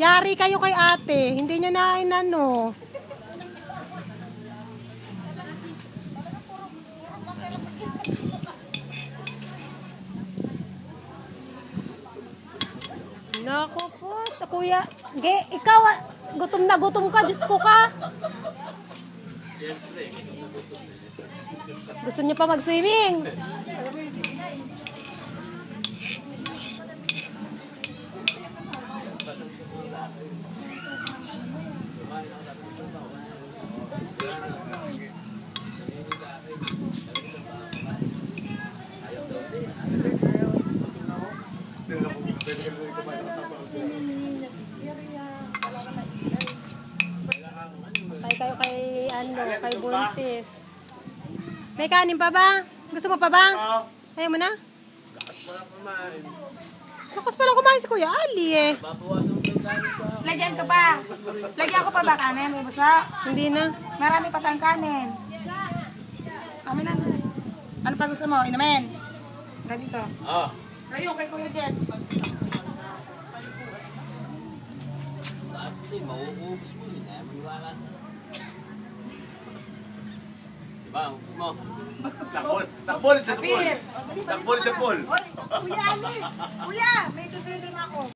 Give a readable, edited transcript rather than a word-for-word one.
Yari kayo kay ate. Hindi nyo na inano. Nako po, kuya. Ikaw, gutom na gutom ka. Diyos ko ka. Gusto niyo pa mag-swimming? Kay kayo kay Buntis. May kanin pa ba? Gusto mo pa ba? Ayaw mo na? Lakas pa lang kumain si Kuya Ali eh. Lagyan ka pa. Lagyan ko pa ba kanin? May basa? Hindi na. Marami pa tayong kanin. Kami na. Ano pa gusto mo? Inamen? Ganito. Kayo kay Kuya Jet. Sabi ko sa'yo, mauubos mo yun. Ayaw maniwala sa'yo. Diba? Gusto mo? Takbo ulit sa pool. Takbo ulit sa pool. Kuya Ali! Kuya! May tutuling ako.